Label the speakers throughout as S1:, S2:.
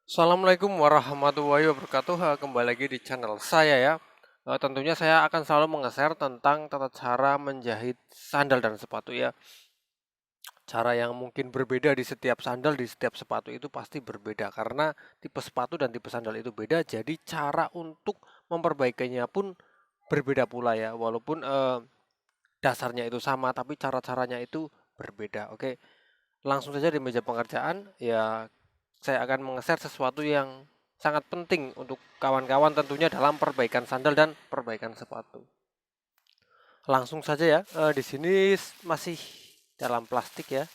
S1: Assalamualaikum warahmatullahi wabarakatuh. Kembali lagi di channel saya ya. Tentunya saya akan selalu menge-share tentang tata cara menjahit sandal dan sepatu ya. Cara yang mungkin berbeda di setiap sandal, di setiap sepatu itu pasti berbeda karena tipe sepatu dan tipe sandal itu beda. Jadi cara untuk memperbaikinya pun berbeda pula ya. Walaupun dasarnya itu sama, tapi cara-caranya itu berbeda. Oke, langsung saja di meja pengerjaan ya. Saya akan menge-share sesuatu yang sangat penting untuk kawan-kawan tentunya dalam perbaikan sandal dan perbaikan sepatu. Langsung saja ya, di sini masih dalam plastik ya.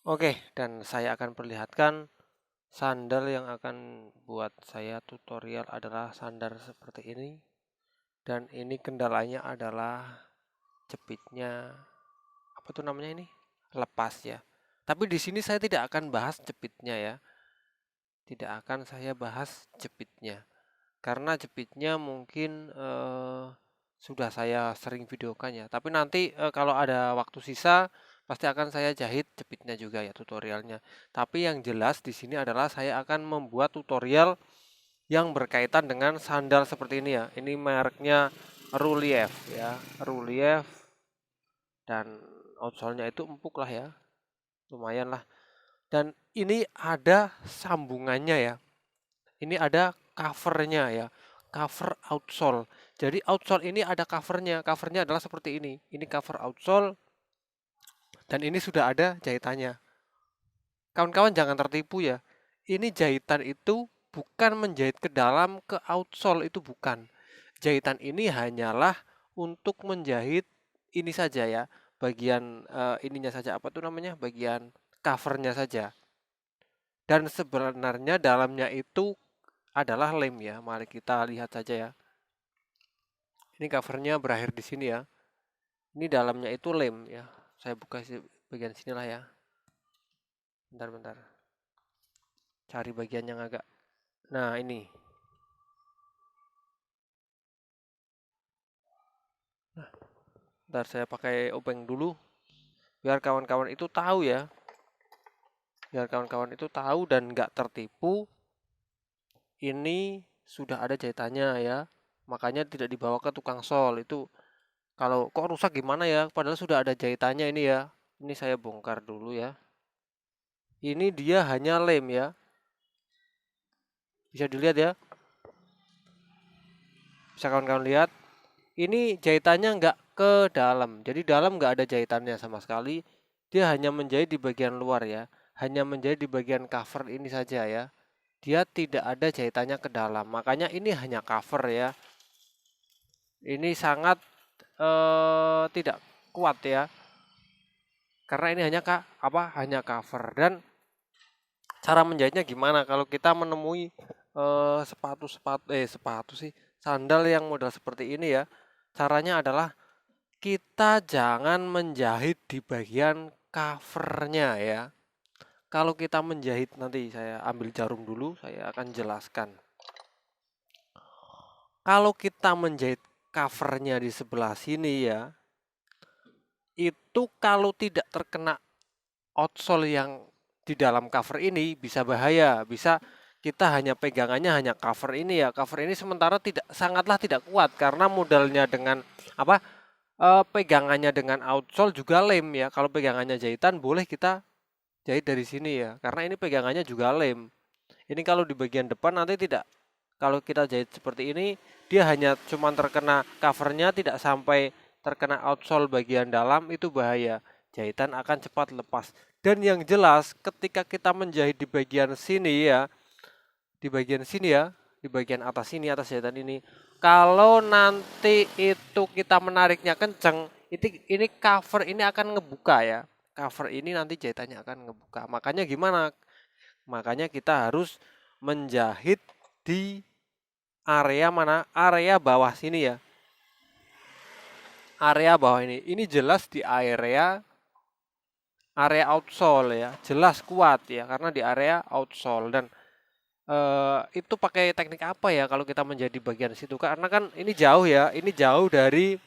S1: Oke, dan saya akan perlihatkan sandal yang akan buat saya tutorial adalah sandal seperti ini. Dan ini kendalanya adalah jepitnya, apa tuh namanya ini? Lepas ya. Tapi di sini saya tidak akan bahas jepitnya ya. Tidak akan saya bahas jepitnya. Karena jepitnya mungkin sudah saya sering videokan ya. Tapi nanti kalau ada waktu sisa pasti akan saya jahit jepitnya juga ya tutorialnya. Tapi yang jelas di sini adalah saya akan membuat tutorial yang berkaitan dengan sandal seperti ini ya. Ini mereknya Relief ya, Relief, dan outsole-nya itu empuk lah ya. Lumayan lah. Dan ini ada sambungannya ya. Ini ada covernya ya, cover outsole. Jadi outsole ini ada covernya. Covernya adalah seperti ini. Ini cover outsole dan ini sudah ada jahitannya. Kawan-kawan jangan tertipu ya. Ini jahitan itu bukan menjahit ke dalam ke outsole, itu bukan. Jahitan ini hanyalah untuk menjahit ini saja ya. Bagian ininya saja, apa tuh namanya? Bagian covernya saja. Dan sebenarnya dalamnya itu adalah lem ya. Mari kita lihat saja ya. Ini covernya berakhir di sini ya. Ini dalamnya itu lem ya. Saya buka bagian sinilah ya. Bentar-bentar. Cari bagian yang agak. Nah ini. Bentar saya pakai obeng dulu. Biar kawan-kawan itu tahu ya. Biar kawan-kawan itu tahu dan nggak tertipu. Ini sudah ada jahitannya ya. Makanya tidak dibawa ke tukang sol. Itu kalau kok rusak gimana ya. Padahal sudah ada jahitannya ini ya. Ini saya bongkar dulu ya. Ini dia hanya lem ya. Bisa dilihat ya. Bisa kawan-kawan lihat. Ini jahitannya nggak ke dalam. Jadi dalam nggak ada jahitannya sama sekali. Dia hanya menjahit di bagian luar ya. Hanya menjahit di bagian cover ini saja ya. Dia tidak ada jahitannya ke dalam. Makanya ini hanya cover ya. Ini sangat tidak kuat ya. Karena ini hanya hanya cover. Dan cara menjahitnya gimana? Kalau kita menemui sepatu sih, sandal yang model seperti ini ya. Caranya adalah kita jangan menjahit di bagian covernya ya. Kalau kita menjahit, nanti saya ambil jarum dulu, saya akan jelaskan. Kalau kita menjahit covernya di sebelah sini ya, itu kalau tidak terkena outsole yang di dalam cover ini bisa bahaya, bisa kita hanya pegangannya hanya cover ini ya. Cover ini sementara sangatlah tidak kuat karena modalnya dengan apa? Pegangannya dengan outsole juga lem ya. Kalau pegangannya jahitan boleh kita jahit dari sini ya. Karena ini pegangannya juga lem. Ini kalau di bagian depan nanti tidak. Kalau kita jahit seperti ini, dia hanya cuma terkena covernya, tidak sampai terkena outsole bagian dalam, itu bahaya. Jahitan akan cepat lepas. Dan yang jelas, ketika kita menjahit di bagian sini ya, di bagian sini ya, di bagian atas sini, atas jahitan ini, kalau nanti itu kita menariknya kenceng, ini cover ini akan ngebuka ya. Cover ini nanti jahitannya akan ngebuka. Makanya gimana? Makanya kita harus menjahit di area mana? Area bawah sini ya. Area bawah ini. Ini jelas di area outsole ya. Jelas kuat ya karena di area outsole. Dan itu pakai teknik apa ya kalau kita menjadi bagian situ? Karena kan ini jauh ya. Ini jauh dari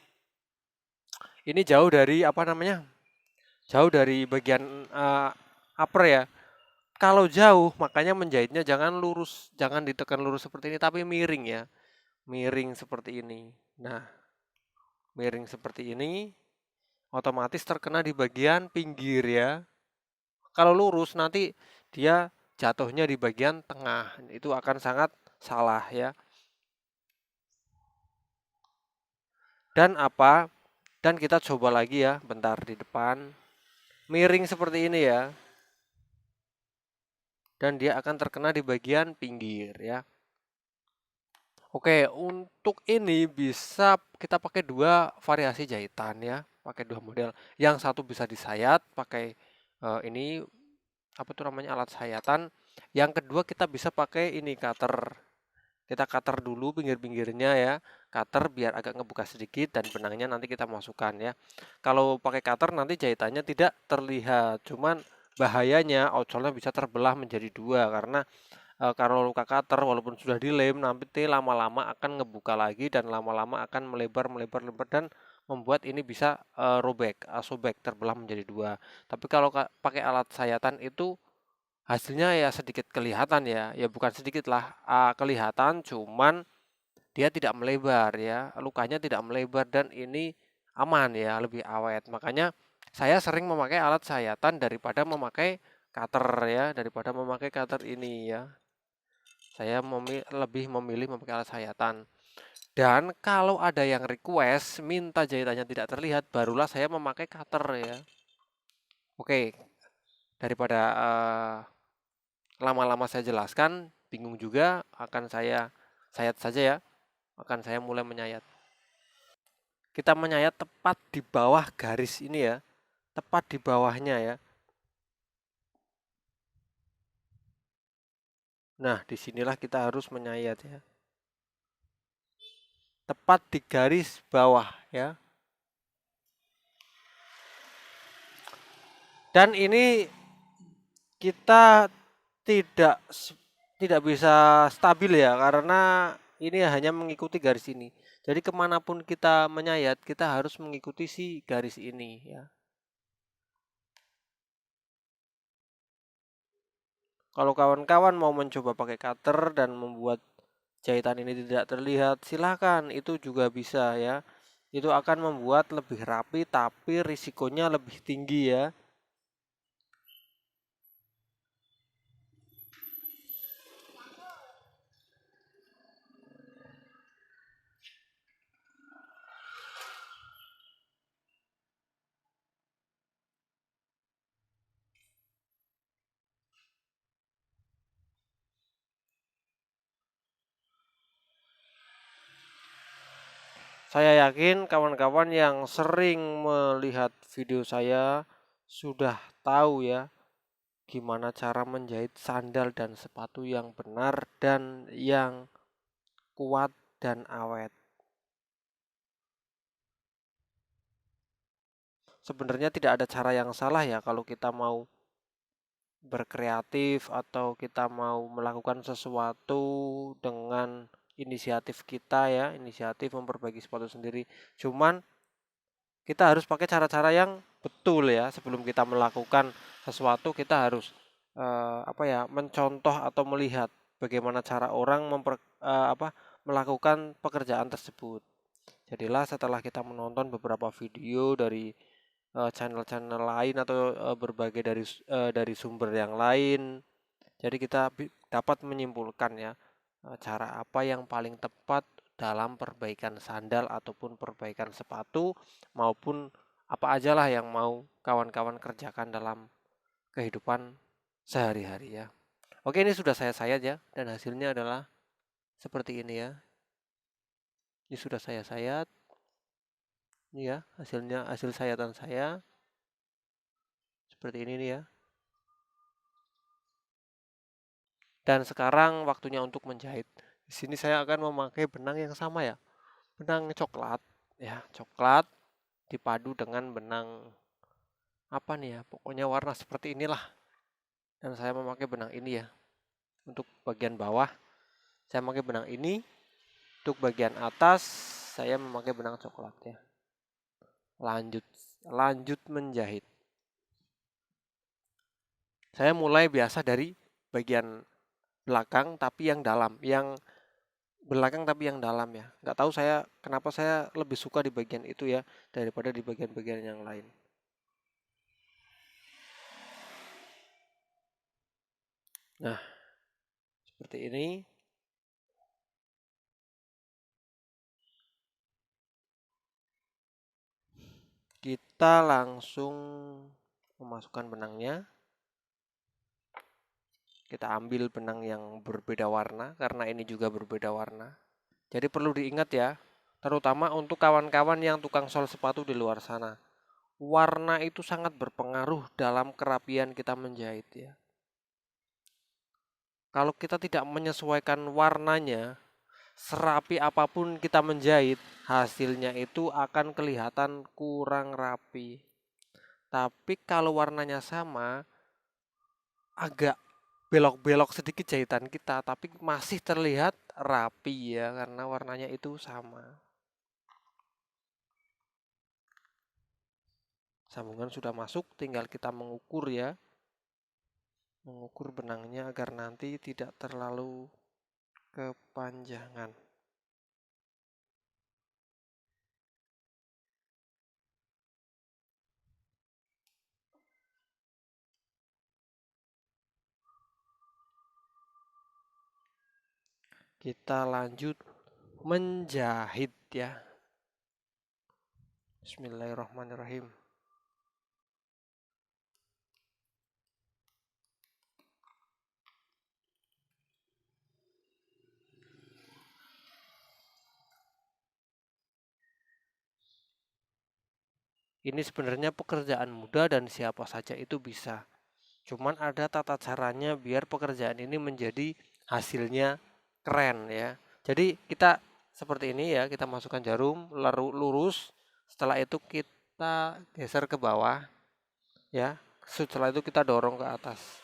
S1: apa namanya? Jauh dari bagian upper ya. kalau jauh makanya menjahitnya jangan lurus, jangan ditekan lurus seperti ini tapi miring ya. Miring seperti ini. Nah, miring seperti ini otomatis terkena di bagian pinggir ya. Kalau lurus nanti dia jatuhnya di bagian tengah. Itu akan sangat salah ya. Dan apa? Dan kita coba lagi ya, bentar di depan. Miring seperti ini ya. Dan dia akan terkena di bagian pinggir ya. Oke, untuk ini bisa kita pakai dua variasi jahitan ya, pakai dua model. Yang satu bisa disayat pakai ini apa tuh namanya alat sayatan. Yang kedua kita bisa pakai ini cutter. Kita cutter dulu pinggir-pinggirnya ya, cutter biar agak ngebuka sedikit dan benangnya nanti kita masukkan ya. Kalau pakai cutter nanti jahitannya tidak terlihat, cuman bahayanya outsole-nya bisa terbelah menjadi dua karena kalau luka cutter walaupun sudah dilem nanti lama-lama akan ngebuka lagi dan lama-lama akan melebar dan membuat ini bisa robek, sobek, terbelah menjadi dua. Tapi kalau pakai alat sayatan itu hasilnya ya sedikit kelihatan ya bukan sedikit lah, kelihatan cuman dia tidak melebar ya, lukanya tidak melebar dan ini aman ya, lebih awet. Makanya saya sering memakai alat sayatan daripada memakai cutter ya, daripada memakai cutter ini ya. Saya lebih memilih memakai alat sayatan. Dan kalau ada yang request minta jahitannya tidak terlihat, barulah saya memakai cutter ya. Oke, daripada lama-lama saya jelaskan, bingung juga, akan saya sayat saja ya. Akan saya mulai menyayat. Kita menyayat tepat di bawah garis ini ya, tepat di bawahnya ya. Nah, disinilah kita harus menyayat ya. Tepat di garis bawah ya. Dan ini kita tidak tidak bisa stabil ya karena ini hanya mengikuti garis ini. Jadi kemanapun kita menyayat kita harus mengikuti si garis ini ya. Kalau kawan-kawan mau mencoba pakai cutter dan membuat jahitan ini tidak terlihat, silakan, itu juga bisa ya. Itu akan membuat lebih rapi tapi risikonya lebih tinggi ya. Saya yakin kawan-kawan yang sering melihat video saya sudah tahu ya gimana cara menjahit sandal dan sepatu yang benar dan yang kuat dan awet. Sebenarnya tidak ada cara yang salah ya kalau kita mau berkreatif atau kita mau melakukan sesuatu dengan inisiatif kita ya, inisiatif memperbaiki sepatu sendiri. Cuman kita harus pakai cara-cara yang betul ya. Sebelum kita melakukan sesuatu kita harus mencontoh atau melihat bagaimana cara orang melakukan pekerjaan tersebut. Jadilah setelah kita menonton beberapa video dari channel-channel lain atau berbagai dari sumber yang lain. Jadi kita dapat menyimpulkan ya cara apa yang paling tepat dalam perbaikan sandal ataupun perbaikan sepatu maupun apa aja lah yang mau kawan-kawan kerjakan dalam kehidupan sehari-hari ya. Oke, ini sudah saya sayat ya dan hasilnya adalah seperti ini ya. Ini sudah saya sayat. Ini ya hasilnya, hasil sayatan saya seperti ini nih ya. Dan sekarang waktunya untuk menjahit. Di sini saya akan memakai benang yang sama ya. Benang coklat ya, coklat dipadu dengan benang apa nih ya? Pokoknya warna seperti inilah. Dan saya memakai benang ini ya. Untuk bagian bawah saya memakai benang ini. Untuk bagian atas saya memakai benang coklat ya. Lanjut menjahit. Saya mulai biasa dari bagian belakang tapi yang dalam, yang belakang tapi yang dalam ya. Nggak tahu saya kenapa saya lebih suka di bagian itu ya daripada di bagian-bagian yang lain. Nah, seperti ini. Kita langsung memasukkan benangnya. Kita ambil benang yang berbeda warna karena ini juga berbeda warna. Jadi perlu diingat ya, terutama untuk kawan-kawan yang tukang sol sepatu di luar sana. Warna itu sangat berpengaruh dalam kerapian kita menjahit ya. Kalau kita tidak menyesuaikan warnanya, serapi apapun kita menjahit, hasilnya itu akan kelihatan kurang rapi. Tapi kalau warnanya sama, agak belok-belok sedikit jahitan kita, tapi masih terlihat rapi ya karena warnanya itu sama. Sambungan sudah masuk, tinggal kita mengukur ya. Mengukur benangnya agar nanti tidak terlalu kepanjangan. Kita lanjut menjahit ya. Bismillahirrahmanirrahim. Ini sebenarnya pekerjaan mudah dan siapa saja itu bisa. Cuman ada tata caranya biar pekerjaan ini menjadi hasilnya keren ya. Jadi kita seperti ini ya, kita masukkan jarum, lurus. Setelah itu kita geser ke bawah ya. Setelah itu kita dorong ke atas.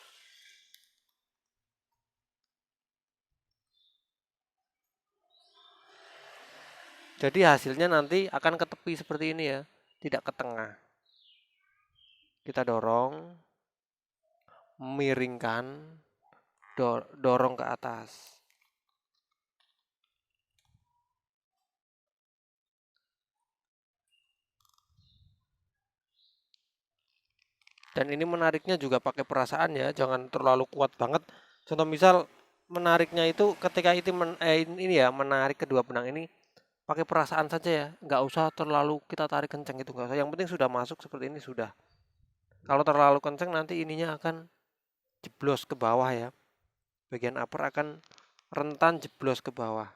S1: Jadi hasilnya nanti akan ke tepi seperti ini ya, tidak ke tengah. Kita dorong, miringkan, dorong ke atas. Dan ini menariknya juga pakai perasaan ya, jangan terlalu kuat banget. Contoh misal menariknya itu ketika itu ini ya, menarik kedua benang ini pakai perasaan saja ya, nggak usah terlalu kita tarik kencang itu nggak usah. Yang penting sudah masuk seperti ini sudah. Kalau terlalu kencang nanti ininya akan jeblos ke bawah ya. Bagian upper akan rentan jeblos ke bawah.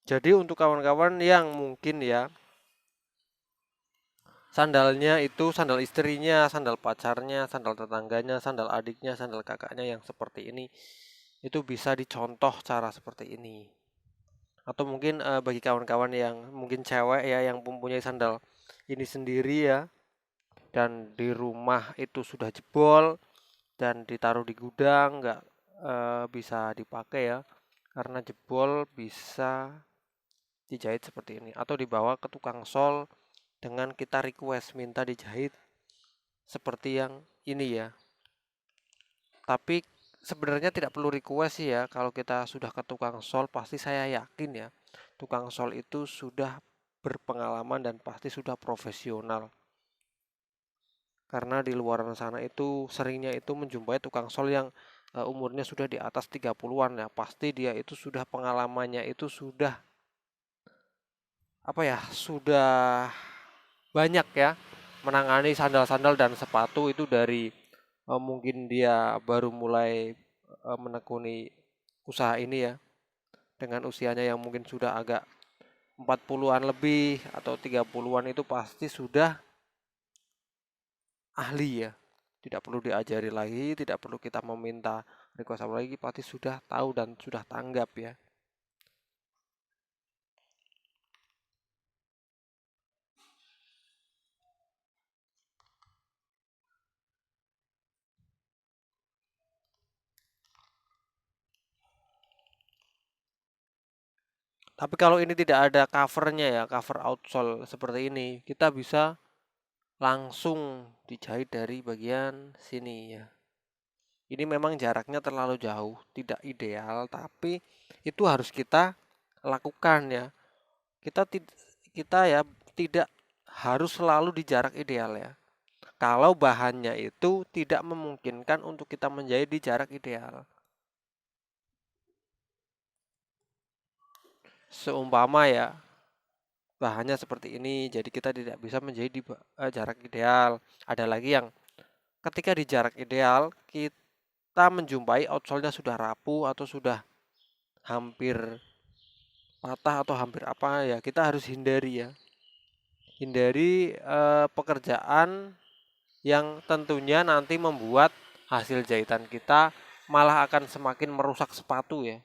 S1: Jadi untuk kawan-kawan yang mungkin ya sandalnya itu sandal istrinya, sandal pacarnya, sandal tetangganya, sandal adiknya, sandal kakaknya yang seperti ini, itu bisa dicontoh cara seperti ini. Atau mungkin bagi kawan-kawan yang mungkin cewek ya yang mempunyai sandal ini sendiri ya dan di rumah itu sudah jebol dan ditaruh di gudang nggak bisa dipakai ya karena jebol bisa dijahit seperti ini atau dibawa ke tukang sol dengan kita request minta dijahit seperti yang ini ya. Tapi sebenarnya tidak perlu request sih ya. Kalau kita sudah ke tukang sol pasti saya yakin ya. Tukang sol itu sudah berpengalaman dan pasti sudah profesional. Karena di luar sana itu seringnya itu menjumpai tukang sol yang umurnya sudah di atas 30-an ya. Pasti dia itu sudah pengalamannya itu sudah apa ya? Sudah banyak ya menangani sandal-sandal dan sepatu itu dari mungkin dia baru mulai menekuni usaha ini ya dengan usianya yang mungkin sudah agak 40-an lebih atau 30-an itu pasti sudah ahli ya. Tidak perlu diajari lagi, tidak perlu kita meminta request apa lagi, pasti sudah tahu dan sudah tanggap ya. Tapi kalau ini tidak ada covernya ya, cover outsole seperti ini, kita bisa langsung dijahit dari bagian sini ya. Ini memang jaraknya terlalu jauh, tidak ideal, tapi itu harus kita lakukan ya. Kita ya tidak harus selalu di jarak ideal ya. Kalau bahannya itu tidak memungkinkan untuk kita menjahit di jarak ideal. Seumpama ya, bahannya seperti ini, jadi kita tidak bisa menjahit di jarak ideal. Ada lagi yang ketika di jarak ideal, kita menjumpai outsole-nya sudah rapuh atau sudah hampir patah atau hampir apa ya, kita harus hindari ya. Hindari pekerjaan yang tentunya nanti membuat hasil jahitan kita malah akan semakin merusak sepatu ya.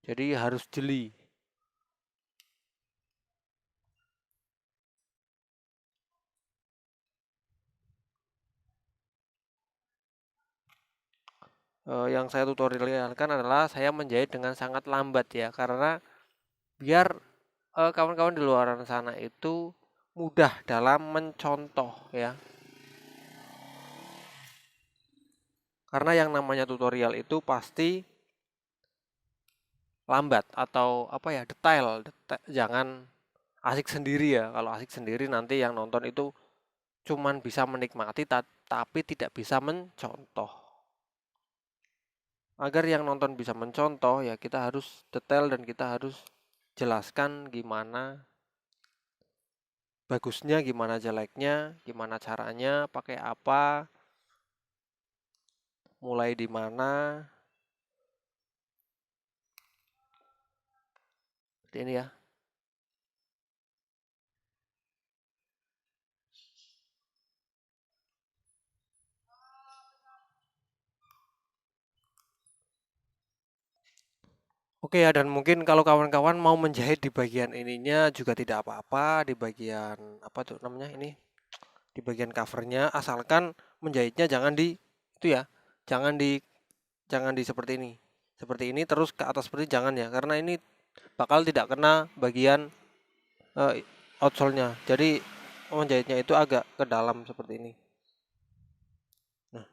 S1: Jadi harus jeli. Yang saya tutorialkan adalah saya menjahit dengan sangat lambat ya, karena biar kawan-kawan di luar sana itu mudah dalam mencontoh ya. Karena yang namanya tutorial itu pasti lambat atau apa ya, detail. Jangan asik sendiri ya. Kalau asik sendiri nanti yang nonton itu cuman bisa menikmati tapi tidak bisa mencontoh. Agar yang nonton bisa mencontoh ya kita harus detail dan kita harus jelaskan gimana bagusnya, gimana jeleknya, gimana caranya, pakai apa, mulai di mana. Seperti ini ya. Oke ya, dan mungkin kalau kawan-kawan mau menjahit di bagian ininya juga tidak apa-apa, di bagian apa tuh namanya ini, di bagian covernya, asalkan menjahitnya jangan di itu ya, jangan di seperti ini. Seperti ini terus ke atas seperti jangan ya, karena ini bakal tidak kena bagian outsole-nya. Jadi menjahitnya itu agak ke dalam seperti ini. Nah,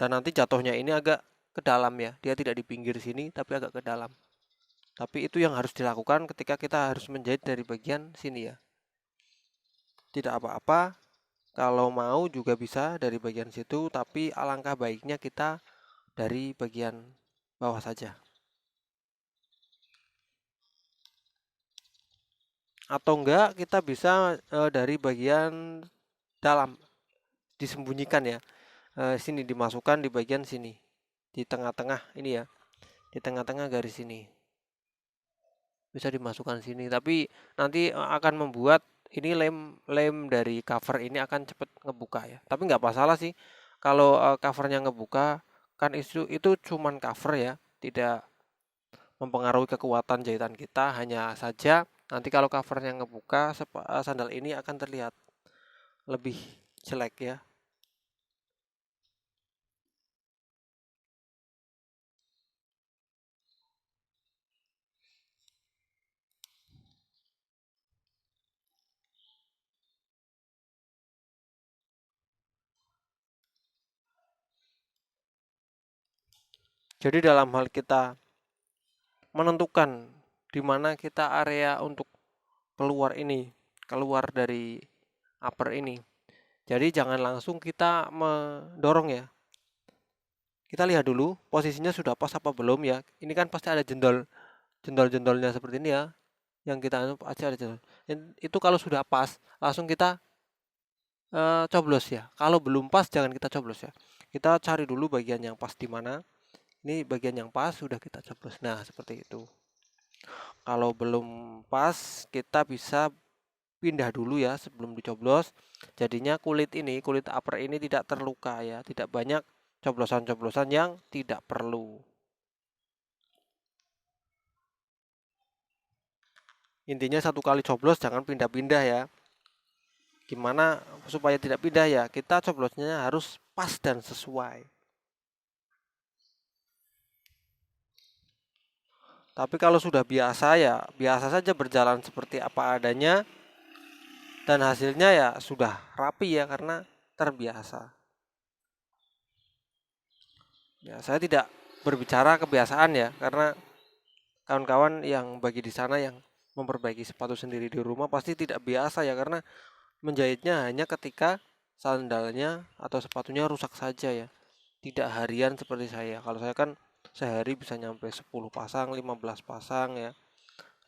S1: dan nanti jatuhnya ini agak ke dalam ya. Dia tidak di pinggir sini tapi agak ke dalam. Tapi itu yang harus dilakukan ketika kita harus menjahit dari bagian sini ya. Tidak apa-apa, kalau mau juga bisa dari bagian situ, tapi alangkah baiknya kita dari bagian bawah saja. Atau enggak kita bisa dari bagian dalam, disembunyikan ya. Sini dimasukkan di bagian sini, di tengah-tengah ini ya, di tengah-tengah garis ini bisa dimasukkan sini, tapi nanti akan membuat ini lem dari cover ini akan cepat ngebuka ya. Tapi nggak masalah sih kalau covernya ngebuka, kan itu cuman cover ya, tidak mempengaruhi kekuatan jahitan kita. Hanya saja nanti kalau covernya ngebuka, sandal ini akan terlihat lebih jelek ya. Jadi dalam hal kita menentukan di mana kita area untuk keluar ini, keluar dari upper ini. Jadi jangan langsung kita mendorong ya. Kita lihat dulu posisinya sudah pas apa belum ya. Ini kan pasti ada jendol-jendolnya seperti ini ya. Yang kita aja ada jendol. Itu kalau sudah pas, langsung kita coblos ya. Kalau belum pas jangan kita coblos ya. Kita cari dulu bagian yang pas di mana. Ini bagian yang pas sudah kita coblos. Nah, seperti itu. Kalau belum pas, kita bisa pindah dulu ya sebelum dicoblos. Jadinya kulit upper ini tidak terluka ya, tidak banyak coblosan-coblosan yang tidak perlu. Intinya satu kali coblos jangan pindah-pindah ya. Gimana supaya tidak pindah ya? Kita coblosnya harus pas dan sesuai. Tapi kalau sudah biasa ya biasa saja berjalan seperti apa adanya dan hasilnya ya sudah rapi ya karena terbiasa. Ya, saya tidak berbicara kebiasaan ya karena kawan-kawan yang bagi di sana yang memperbaiki sepatu sendiri di rumah pasti tidak biasa ya karena menjahitnya hanya ketika sandalnya atau sepatunya rusak saja ya. Tidak harian seperti saya. Kalau saya kan sehari bisa nyampe 10 pasang, 15 pasang ya.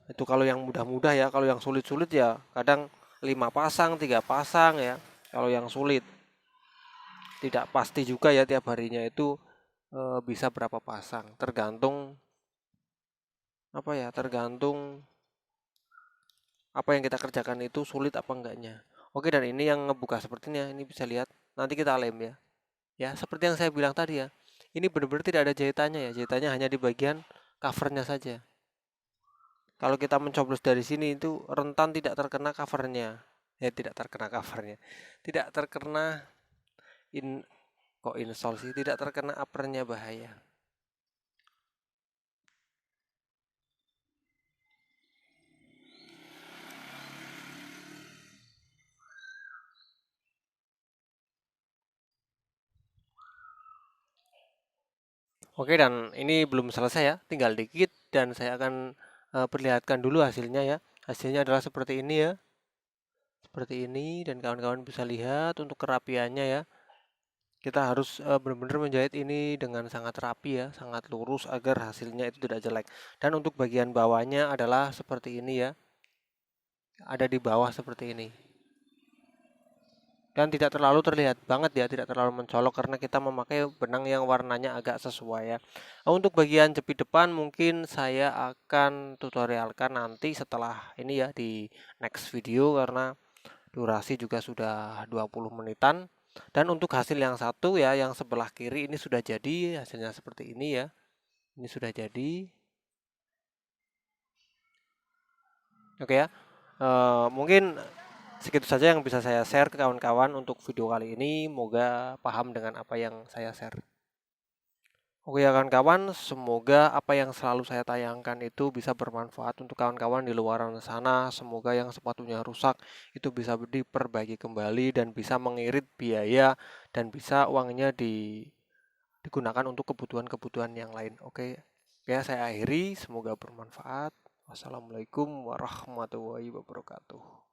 S1: Itu kalau yang mudah-mudah ya, kalau yang sulit-sulit ya kadang 5 pasang, 3 pasang ya. Kalau yang sulit tidak pasti juga ya tiap harinya itu bisa berapa pasang. Tergantung apa ya? Tergantung apa yang kita kerjakan itu sulit apa enggaknya. Oke, dan ini yang ngebuka sepertinya ini bisa lihat. Nanti kita lem ya. Ya, seperti yang saya bilang tadi ya. Ini benar-benar tidak ada jahitannya ya. Jahitannya hanya di bagian covernya saja. Kalau kita mencoblos dari sini itu rentan tidak terkena covernya. Ya, tidak terkena covernya. Tidak terkena in kok install sih, tidak terkena uppernya bahaya. Oke, dan ini belum selesai ya, tinggal dikit dan saya akan perlihatkan dulu hasilnya ya. Hasilnya adalah seperti ini ya. Seperti ini dan kawan-kawan bisa lihat untuk kerapiannya ya. Kita harus benar-benar menjahit ini dengan sangat rapi ya, sangat lurus agar hasilnya itu tidak jelek. Dan untuk bagian bawahnya adalah seperti ini ya. Ada di bawah seperti ini. Dan tidak terlalu terlihat banget ya, tidak terlalu mencolok karena kita memakai benang yang warnanya agak sesuai ya. Untuk bagian jepit depan mungkin saya akan tutorialkan nanti setelah ini ya di next video karena durasi juga sudah 20 menitan. Dan untuk hasil yang satu ya, yang sebelah kiri ini sudah jadi, hasilnya seperti ini ya. Ini sudah jadi. Oke ya. Mungkin segitu saja yang bisa saya share ke kawan-kawan untuk video kali ini. Moga paham dengan apa yang saya share. Oke ya kawan-kawan, semoga apa yang selalu saya tayangkan itu bisa bermanfaat untuk kawan-kawan di luar sana. Semoga yang sepatunya rusak itu bisa diperbaiki kembali dan bisa mengirit biaya dan bisa uangnya digunakan untuk kebutuhan-kebutuhan yang lain. Oke, ya saya akhiri. Semoga bermanfaat. Wassalamualaikum warahmatullahi wabarakatuh.